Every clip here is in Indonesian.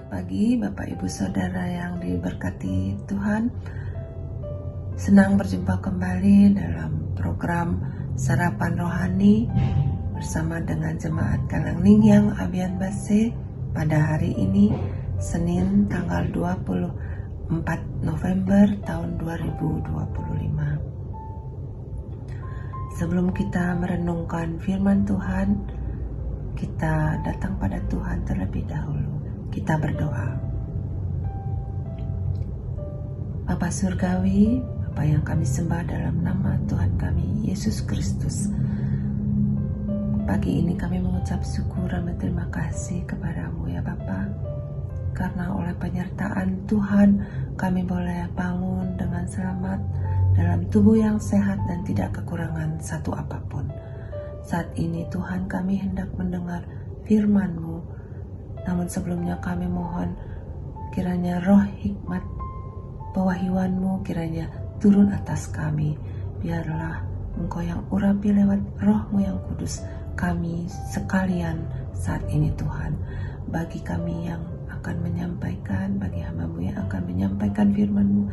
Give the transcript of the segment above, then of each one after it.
Selamat pagi Bapak Ibu Saudara yang diberkati Tuhan. Senang berjumpa kembali dalam program Sarapan Rohani bersama dengan Jemaat Kalangning yang Abian Base pada hari ini Senin tanggal 24 November tahun 2025. Sebelum kita merenungkan firman Tuhan, kita datang pada Tuhan terlebih dahulu. Kita berdoa. Bapa Surgawi, Bapa yang kami sembah dalam nama Tuhan kami, Yesus Kristus. Pagi ini kami mengucap syukur dan berterima kasih kepadamu ya Bapa. Karena oleh penyertaan Tuhan, kami boleh bangun dengan selamat dalam tubuh yang sehat dan tidak kekurangan satu apapun. Saat ini Tuhan kami hendak mendengar firman-Mu. Namun sebelumnya kami mohon kiranya roh hikmat pewahyuan-Mu kiranya turun atas kami. Biarlah Engkau yang urapi lewat roh-Mu yang kudus kami sekalian saat ini Tuhan. Bagi kami yang akan menyampaikan, bagi hamba-Mu yang akan menyampaikan firman-Mu,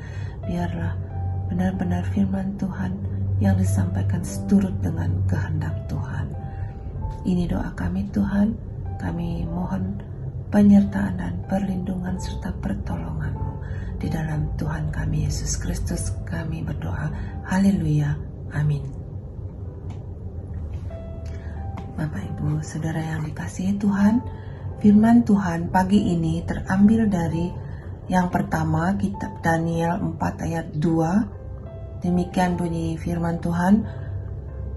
biarlah benar-benar firman Tuhan yang disampaikan seturut dengan kehendak Tuhan. Ini doa kami Tuhan, kami mohon penyertaan dan perlindungan serta pertolongan-Mu. Di dalam Tuhan kami Yesus Kristus kami berdoa. Haleluya. Amin. Bapak Ibu Saudara yang dikasihi Tuhan, firman Tuhan pagi ini terambil dari yang pertama kitab Daniel 4 ayat 2. Demikian bunyi firman Tuhan,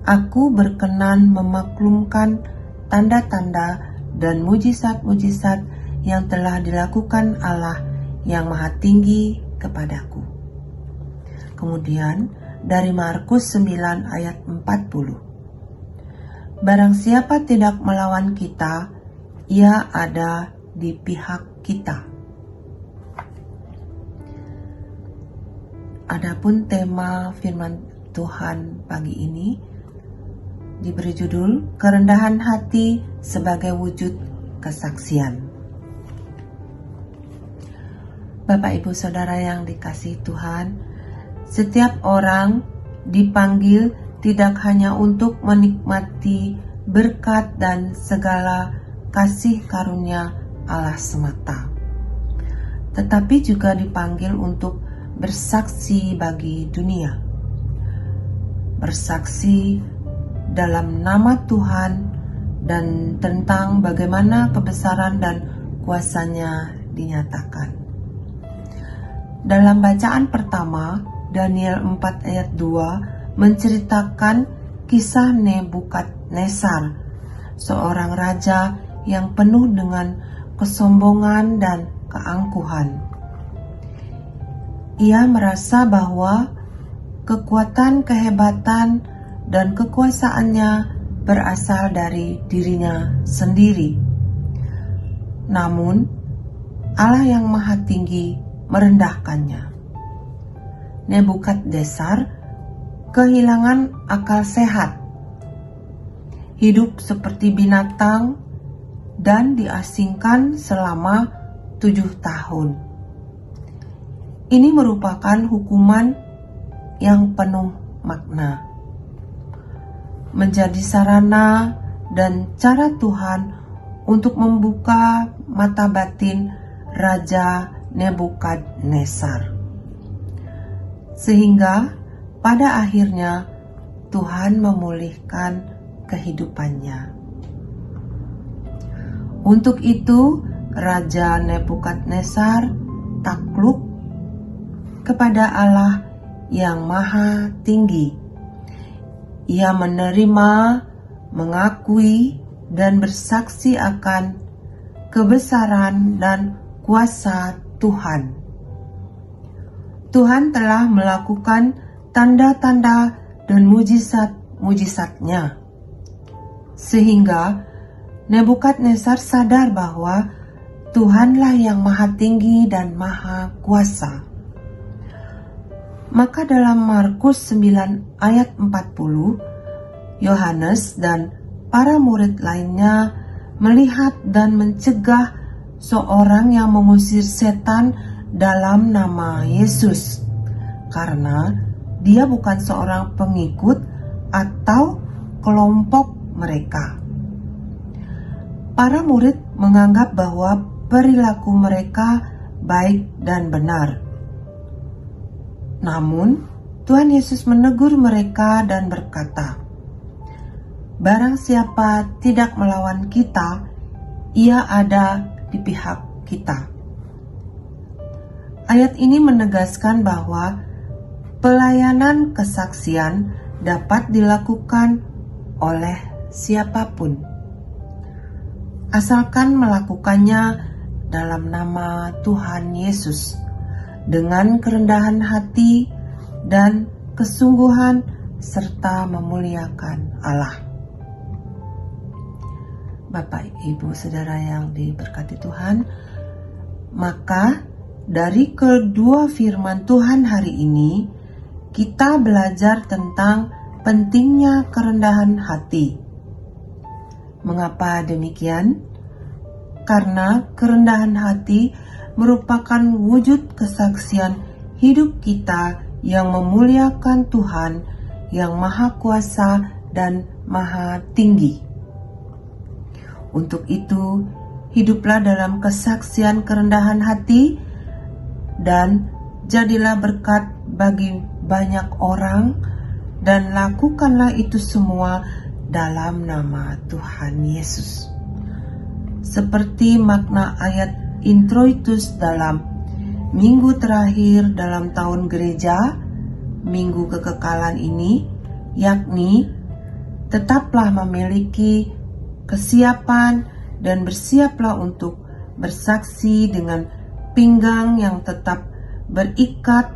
Aku berkenan memaklumkan tanda-tanda dan mujizat-mujizat yang telah dilakukan Allah yang Maha Tinggi kepadaku. Kemudian dari Markus 9 ayat 40. Barang siapa tidak melawan kita, ia ada di pihak kita. Adapun tema firman Tuhan pagi ini diberi judul kerendahan hati sebagai wujud kesaksian. Bapak Ibu Saudara yang dikasihi Tuhan, setiap orang dipanggil tidak hanya untuk menikmati berkat dan segala kasih karunia Allah semata, tetapi juga dipanggil untuk bersaksi bagi dunia. Bersaksi dalam nama Tuhan dan tentang bagaimana kebesaran dan kuasa-Nya dinyatakan. Dalam bacaan pertama, Daniel 4 ayat 2 menceritakan kisah Nebukadnezar, seorang raja yang penuh dengan kesombongan dan keangkuhan. Ia merasa bahwa kekuatan, kehebatan, dan kekuasaannya berasal dari dirinya sendiri. Namun, Allah yang Maha Tinggi merendahkannya. Nebukadnezar kehilangan akal sehat, hidup seperti binatang, dan diasingkan selama 7 tahun. Ini merupakan hukuman yang penuh makna. Menjadi sarana dan cara Tuhan untuk membuka mata batin Raja Nebukadnezar. Sehingga pada akhirnya Tuhan memulihkan kehidupannya. Untuk itu Raja Nebukadnezar takluk kepada Allah yang Maha Tinggi. Ia menerima, mengakui, dan bersaksi akan kebesaran dan kuasa Tuhan. Tuhan telah melakukan tanda-tanda dan mujizat-mujizat-Nya, sehingga Nebukadnezar sadar bahwa Tuhanlah yang Maha Tinggi dan Maha Kuasa. Maka dalam Markus 9 ayat 40, Yohanes dan para murid lainnya melihat dan mencegah seorang yang mengusir setan dalam nama Yesus, karena dia bukan seorang pengikut atau kelompok mereka. Para murid menganggap bahwa perilaku mereka baik dan benar. Namun, Tuhan Yesus menegur mereka dan berkata, "Barang siapa tidak melawan kita, ia ada di pihak kita." Ayat ini menegaskan bahwa pelayanan kesaksian dapat dilakukan oleh siapapun, asalkan melakukannya dalam nama Tuhan Yesus dengan kerendahan hati dan kesungguhan serta memuliakan Allah. Bapak, Ibu, Saudara yang diberkati Tuhan, maka dari kedua firman Tuhan hari ini, kita belajar tentang pentingnya kerendahan hati. Mengapa demikian? Karena kerendahan hati merupakan wujud kesaksian hidup kita yang memuliakan Tuhan yang Maha Kuasa dan Maha Tinggi. Untuk itu, hiduplah dalam kesaksian kerendahan hati dan jadilah berkat bagi banyak orang, dan lakukanlah itu semua dalam nama Tuhan Yesus. Seperti makna ayat introitus dalam minggu terakhir dalam tahun gereja, minggu kekekalan ini, yakni tetaplah memiliki kesiapan dan bersiaplah untuk bersaksi dengan pinggang yang tetap berikat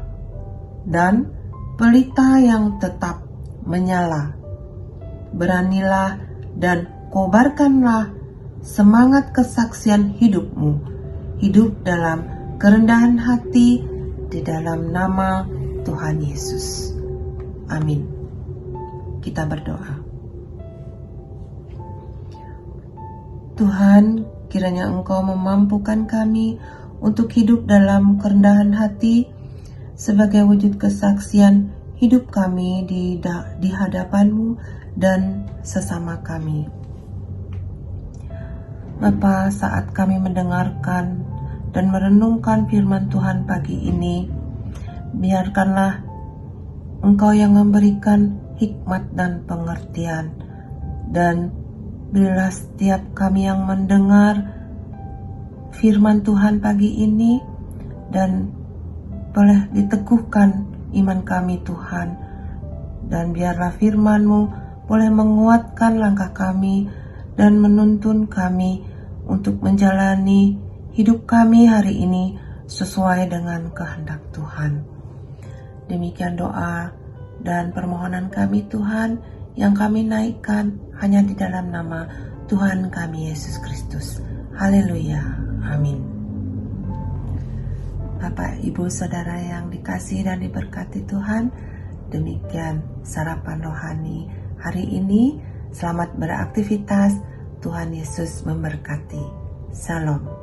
dan pelita yang tetap menyala. Beranilah dan kobarkanlah semangat kesaksian hidupmu, hidup dalam kerendahan hati di dalam nama Tuhan Yesus. Amin. Kita berdoa. Tuhan, kiranya Engkau memampukan kami untuk hidup dalam kerendahan hati sebagai wujud kesaksian hidup kami di hadapan-Mu dan sesama kami. Bapa, saat kami mendengarkan dan merenungkan firman Tuhan pagi ini, biarkanlah Engkau yang memberikan hikmat dan pengertian, dan berilah setiap kami yang mendengar firman Tuhan pagi ini, dan boleh diteguhkan iman kami Tuhan, dan biarlah firman-Mu boleh menguatkan langkah kami dan menuntun kami untuk menjalani hidup kami hari ini sesuai dengan kehendak Tuhan. Demikian doa dan permohonan kami Tuhan, yang kami naikkan hanya di dalam nama Tuhan kami Yesus Kristus. Haleluya. Amin. Bapak, Ibu, Saudara yang dikasihi dan diberkati Tuhan, demikian sarapan rohani hari ini. Selamat beraktivitas. Tuhan Yesus memberkati. Salam.